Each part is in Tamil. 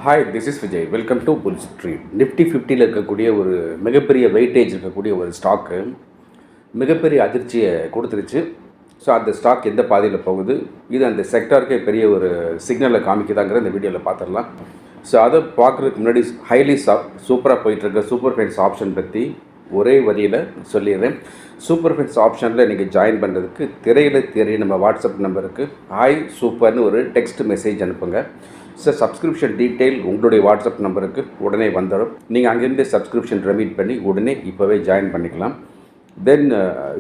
Hi, this is Vijay. Welcome to bull street. Nifty 50ல் இருக்கக்கூடிய ஒரு மிகப்பெரிய வெயிட்டேஜ் இருக்கக்கூடிய ஒரு ஸ்டாக்கு மிகப்பெரிய அதிர்ச்சியை கொடுத்துருச்சு. ஸோ அந்த ஸ்டாக் எந்த பாதையில் போகுது, இது அந்த செக்டாருக்கே பெரிய ஒரு சிக்னலை காமிக்குதாங்கிற இந்த வீடியோவில் பார்த்துடலாம். ஸோ அதை பார்க்குறதுக்கு முன்னாடி சூப்பராக போயிட்டுருக்க சூப்பர் ஃபைன்ஸ் ஆப்ஷன் பற்றி ஒரே வரியில் சொல்லிடுறேன். சூப்பர் ஃபைன்ஸ் ஆப்ஷனில் நீங்கள் ஜாயின் பண்ணுறதுக்கு திரையில் தெரிய நம்ம வாட்ஸ்அப் நம்பருக்கு ஹாய் சூப்பர்னு ஒரு டெக்ஸ்ட் மெசேஜ் அனுப்புங்க. சார், சப்ஸ்கிரிப்ஷன் டீட்டெயில் உங்களுடைய வாட்ஸ்அப் நம்பருக்கு உடனே வந்துடும். நீங்கள் அங்கேருந்து சப்ஸ்கிரிப்ஷன் ரெமீட் பண்ணி உடனே இப்போவே ஜாயின் பண்ணிக்கலாம். தென்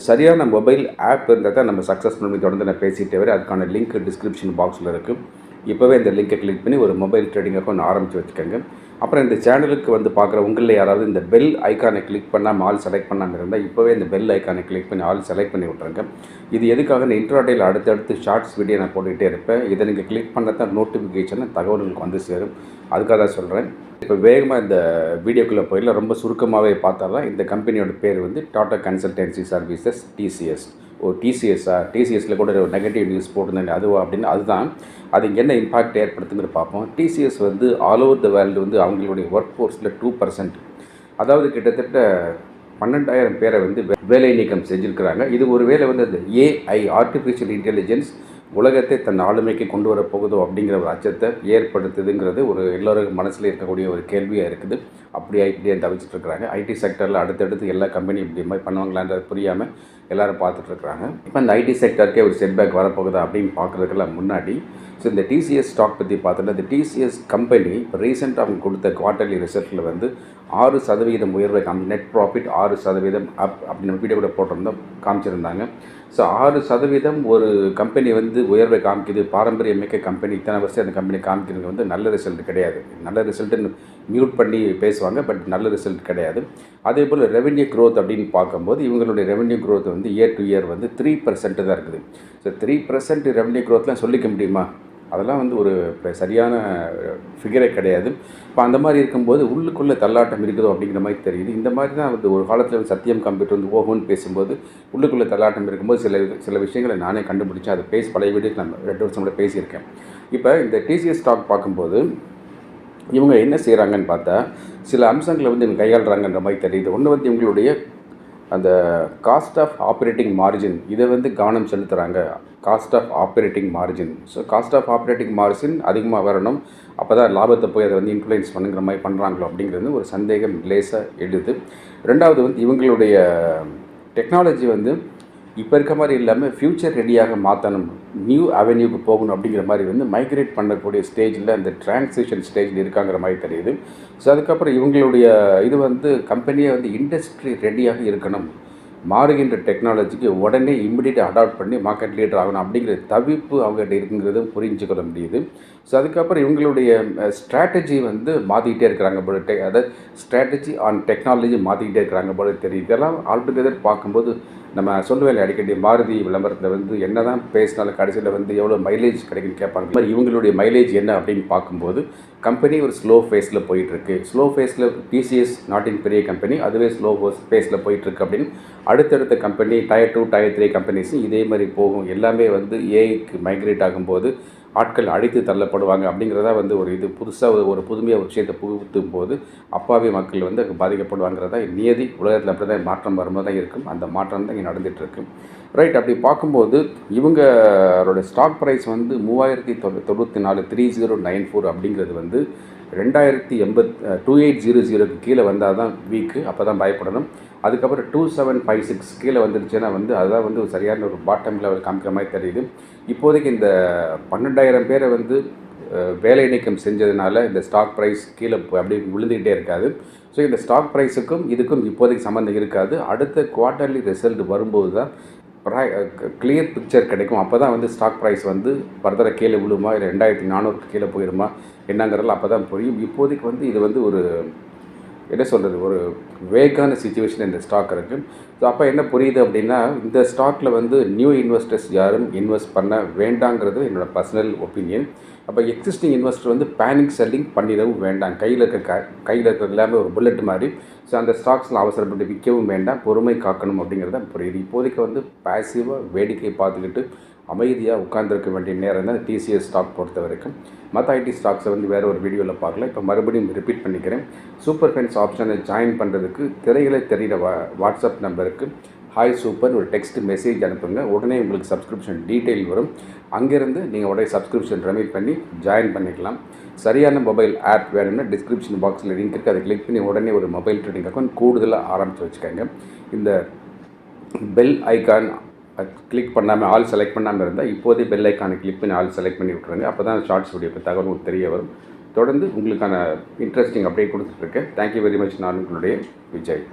சரியான மொபைல் ஆப் இருந்தால் தான் நம்ம சக்ஸஸ் பண்ணி தொடர்ந்து நான் பேசிகிட்டே வரேன். அதுக்கான லிங்க் டிஸ்கிரிப்ஷன் பாக்ஸில் இருக்குது. இப்போவே இந்த லிங்கை கிளிக் பண்ணி ஒரு மொபைல் ட்ரேடிங் அக்கௌண்ட் ஆரம்பித்து வச்சுக்கோங்க. அப்புறம் இந்த சேனலுக்கு வந்து பார்க்குற உங்களில் யாராவது இந்த பெல் ஐக்கானை கிளிக் பண்ணாமல் ஆல் செலக்ட் பண்ணாமல் இருந்தால் இப்போவே இந்த பெல் ஐக்கானை கிளிக் பண்ணி ஆல் செலக்ட் பண்ணி விட்ருங்க. இது எதுக்காக இன்ட்ராடேயில் அடுத்தடுத்து ஷார்ட்ஸ் வீடியோ நான் போட்டுக்கிட்டே இருப்பேன். இதை நீங்கள் கிளிக் பண்ண தான் நோட்டிஃபிகேஷன் தகவல்களுக்கு வந்து சேரும். அதுக்காக தான் சொல்கிறேன். இப்போ வேகமாக இந்த வீடியோக்குள்ளே போயிடலாம். ரொம்ப சுருக்கமாகவே பார்த்தா தான் இந்த கம்பெனியோட பேர் வந்து டாடா கன்சல்டன்சி சர்வீசஸ் டிசிஎஸ். டிசிஎஸில் கூட ஒரு நெகட்டிவ் நியூஸ் போட்டிருந்தாங்க, அதுவா அப்படின்னு. அதுதான் அது என்ன இம்பாக்ட் ஏற்படுத்துங்கிற பார்ப்போம். டிசிஎஸ் வந்து ஆல் ஓவர் த வேர்ல்டு வந்து அவங்களுடைய ஒர்க் ஃபோர்ஸில் 2%, அதாவது கிட்டத்தட்ட 12,000 பேரை வந்து வேலை நீக்கம் செஞ்சுருக்கிறாங்க. இது ஒரு வேளை வந்து அந்த ஏஐ ஆர்டிஃபிஷியல் இன்டெலிஜென்ஸ் உலகத்தை தன் ஆளுமைக்கு கொண்டு வர போகுதோ அப்படிங்கிற ஒரு அச்சத்தை ஏற்படுத்துதுங்கிறது ஒரு எல்லோரும் மனசில் இருக்கக்கூடிய ஒரு கேள்வியாக இருக்குது. இப்படியே தவிச்சிட்ருக்கிறாங்க. ஐடி செக்டரில் அடுத்தடுத்து எல்லா கம்பெனியும் இப்படி மாதிரி பண்ணுவாங்களான்றது புரியாமல் எல்லோரும் பார்த்துட்ருக்குறாங்க. இப்போ இந்த ஐடி செக்டருக்கே ஒரு செட்பேக் வரப்போகுதா அப்படின்னு பார்க்குறதுக்கெல்லாம் முன்னாடி இந்த டிசிஎஸ் ஸ்டாக் பற்றி பார்த்தோன்னா, இந்த டிசிஎஸ் கம்பெனி இப்போ ரீசெண்டாக அவங்க கொடுத்த குவார்ட்டர்லி ரிசல்ட்டில் வந்து 6% உயர்வை நெட் ப்ராஃபிட் 6% அப் அப்படின்னு வீடியோ கூட போட்டிருந்தோம், காமிச்சிருந்தாங்க. ஸோ 6% ஒரு கம்பெனி வந்து உயர்வை காமிக்குது. பாரம்பரியமிக்க கம்பெனி, இத்தனை வருஷம் அந்த கம்பெனி காமிக்கிறது வந்து நல்ல ரிசல்ட் கிடையாது. நல்ல ரிசல்ட்டுன்னு மியூட் பண்ணி பேசுவாங்க, பட் நல்ல ரிசல்ட் கிடையாது. அதே போல் ரெவென்யூ க்ரோத் அப்படின்னு பார்க்கும்போது இவங்களுடைய ரெவென்யூ க்ரோத் வந்து இயர் டு இயர் வந்து 3% தான் இருக்குது. ஸோ 3% ரெவென்யூ க்ரோத்லாம் சொல்லிக்க முடியுமா? அதெல்லாம் வந்து ஒரு சரியான ஃபிகரே கிடையாது. இப்போ அந்த மாதிரி இருக்கும்போது உள்ளுக்குள்ளே தள்ளாட்டம் இருக்குதோ அப்படிங்கிற மாதிரி தெரியுது. இந்த மாதிரி தான் வந்து ஒரு காலத்தில் வந்து சத்தியம் கம்ப்யூட்டர் வந்து ஓஹோன்னு பேசும்போது உள்ளுக்குள்ளே தள்ளாட்டம் இருக்கும்போது சில விஷயங்களை நானே கண்டுபிடிச்சேன். அதை பழைய வீடியோக்கு நான் 2 வருஷம் கூட பேசியிருக்கேன். இப்போ இந்த டிசிஎஸ் ஸ்டாக் பார்க்கும்போது இவங்க என்ன செய்கிறாங்கன்னு பார்த்தா சில அம்சங்களை வந்து இவங்க கையாளுறாங்கன்ற மாதிரி தெரியுது. ஒன்று வந்து இவங்களுடைய அந்த காஸ்ட் ஆஃப் ஆப்ரேட்டிங் மார்ஜின், இதை வந்து கவனம் செலுத்துகிறாங்க. Cost of operating margin. So cost of operating margin அதிகமாக வரணும், அப்போ தான் லாபத்தை போய் அதை வந்து இன்ஃப்ளூயன்ஸ் பண்ணுங்கிற மாதிரி பண்ணுறாங்களோ அப்படிங்கிறது ஒரு சந்தேகம் லேசாக எடுது. ரெண்டாவது வந்து இவங்களுடைய டெக்னாலஜி வந்து இப்போ இருக்க மாதிரி இல்லாமல் ஃப்யூச்சர் ரெடியாக மாற்றணும், நியூ அவென்யூக்கு போகணும் அப்படிங்கிற மாதிரி வந்து மைக்ரேட் பண்ணக்கூடிய ஸ்டேஜில் அந்த டிரான்சிஷன் ஸ்டேஜில் இருக்காங்கிற மாதிரி தெரியுது. ஸோ அதுக்கப்புறம் இவங்களுடைய இது வந்து கம்பெனியை வந்து இண்டஸ்ட்ரி ரெடியாக இருக்கணும், மாறுகின்ற டெக்னாலஜிக்கு உடனே இம்மிடியேட்டாக அடாப்ட் பண்ணி மார்க்கெட் லீடர் ஆகணும் அப்படிங்கிற தவிப்பு அவங்ககிட்ட இருக்குங்கிறதும் புரிஞ்சுக்கொள்ள முடியுது. ஸோ அதுக்கப்புறம் இவங்களுடைய ஸ்ட்ராட்டஜி வந்து மாற்றிக்கிட்டே இருக்கிறாங்க போல, அதாவது ஸ்ட்ராட்டஜி ஆன் டெக்னாலஜி மாற்றிக்கிட்டே இருக்கிறாங்க போல தெரியுது. இதெல்லாம் ஆல்டுகெதர் பார்க்கும்போது நம்ம சொல்லுவேன் அடிக்கடி, மாருதி விளம்பரத்தில் வந்து என்ன தான் பேசினாலும் கடைசியில் வந்து எவ்வளோ மைலேஜ் கிடைக்குன்னு கேட்பாங்க. மாதிரி இவங்களுடைய மைலேஜ் என்ன அப்படின்னு பார்க்கும்போது கம்பெனி ஒரு ஸ்லோ ஃபேஸில் போயிட்டுருக்கு. ஸ்லோ ஃபேஸில் டிசிஎஸ் நாட்டின் பெரிய கம்பெனி, அதுவே ஸ்லோ ஃபேஸில் போயிட்டுருக்கு அப்படின்னு அடுத்தடுத்த கம்பெனி Tier 2 Tier 3 கம்பெனிஸும் இதே மாதிரி போகும். எல்லாமே வந்து ஏஐக்கு மைக்ரேட் ஆகும்போது ஆட்கள் அடித்து தள்ளப்படுவாங்க அப்படிங்கிறதா வந்து ஒரு இது புதுசாக ஒரு புதுமையாக ஒரு விஷயத்தை புகுத்தும் போது அப்பாவி மக்கள் வந்து பாதிக்கப்படுவாங்கிறதா நியதி. உலகத்தில் அப்படி தான் மாற்றம் வரும்போது தான் இருக்கும். அந்த மாற்றம் தான் இங்கே நடந்துகிட்ருக்கு. ரைட். அப்படி பார்க்கும்போது இவங்களோட ஸ்டாக் ப்ரைஸ் வந்து 3094 3094 அப்படிங்கிறது வந்து 2800க்கு கீழே வந்தால் தான் வீக்கு, அப்போ தான் பயப்படணும். அதுக்கப்புறம் 2756 கீழே வந்துடுச்சுன்னா வந்து அதுதான் வந்து ஒரு சரியான ஒரு பாட்டம் லெவல் காமிக்கிற மாதிரி தெரியுது. இப்போதைக்கு இந்த 12,000 பேரை வந்து வேலை நீக்கம் செஞ்சதுனால இந்த ஸ்டாக் ப்ரைஸ் கீழே அப்படி விழுந்துக்கிட்டே இருக்காது. ஸோ இந்த ஸ்டாக் ப்ரைஸுக்கும் இதுக்கும் இப்போதைக்கு சம்மந்தம் இருக்காது. அடுத்த குவார்ட்டர்லி ரிசல்ட் வரும்போது தான் கிளியர் பிக்சர் கிடைக்கும். அப்போ தான் வந்து ஸ்டாக் ப்ரைஸ் வந்து ஃபர்தராக கீழே விழுமா, இல்லை 2400க்கு கீழே போயிடுமா என்னங்கிறதுல அப்போ தான் புரியும். இப்போதைக்கு வந்து இது வந்து ஒரு என்ன சொல்கிறது, ஒரு வேக்கான சிச்சுவேஷன் இந்த ஸ்டாக் இருக்குது. ஸோ அப்போ என்ன புரியுது அப்படின்னா, இந்த ஸ்டாக்கில் வந்து நியூ இன்வெஸ்டர்ஸ் யாரும் இன்வெஸ்ட் பண்ண வேண்டாங்கிறது என்னோடய பர்சனல் ஒப்பீனியன். அப்போ எக்ஸிஸ்டிங் இன்வெஸ்டர் வந்து பேனிக் செல்லிங் பண்ணிடவும் வேண்டாம். கையில் இருக்கிறது எல்லாமே ஒரு புல்லட் மாதிரி. ஸோ அந்த ஸ்டாக்ஸில் அவசரப்பட்டு விற்கவும் வேண்டாம், பொறுமை காக்கணும் அப்படிங்கிறத புரியுது. இப்போதைக்கு வந்து பேசிவாக வேடிக்கை பார்த்துக்கிட்டு அமைதியாக உட்கார்ந்துருக்க வேண்டிய நேரம் தான் டிசிஎஸ் ஸ்டாக் பொறுத்த வரைக்கும். மற்ற ஐடி ஸ்டாக்ஸை வந்து வேறு ஒரு வீடியோவில் பார்க்கலாம். இப்போ மறுபடியும் ரிப்பீட் பண்ணிக்கிறேன். சூப்பர் ஃபென்ஸ் ஆப்ஷனை ஜாயின் பண்ணுறதுக்கு திரையில தெரிகிற வாட்ஸ்அப் நம்பருக்கு ஹாய் சூப்பர் ஒரு டெக்ஸ்ட் மெசேஜ் அனுப்புங்க. உடனே உங்களுக்கு சப்ஸ்கிரிப்ஷன் டீட்டெயில் வரும். அங்கேருந்து நீங்கள் உடனே சப்ஸ்கிரிப்ஷன் ரெமீட் பண்ணி ஜாயின் பண்ணிக்கலாம். சரியான மொபைல் ஆப் வேணும்னா டிஸ்கிரிப்ஷன் பாக்ஸில் லிங்க் இருக்குது, அதை கிளிக் பண்ணி உடனே ஒரு மொபைல் ட்ரேடிங் அக்கௌண்ட் கூடுதலாக ஆரம்பித்து வச்சுக்கோங்க. இந்த பெல் ஐக்கான் கிளிக் பண்ணாமல் ஆல் செலக்ட் பண்ணாமல் இருந்தால் இப்போதே பெல் ஐக்கானை கிளிக் பண்ணி ஆல் செலக்ட் பண்ணி விட்ருங்க. அப்போ தான் ஷார்ட்ஸ் வீடியோக்கு தகவல் உங்களுக்கு தெரிய வரும். தொடர்ந்து உங்களுக்கான இன்ட்ரெஸ்டிங் அப்டேட் கொடுத்துட்ருக்கேன். Thank you very much. நான் உங்களுடைய விஜய்.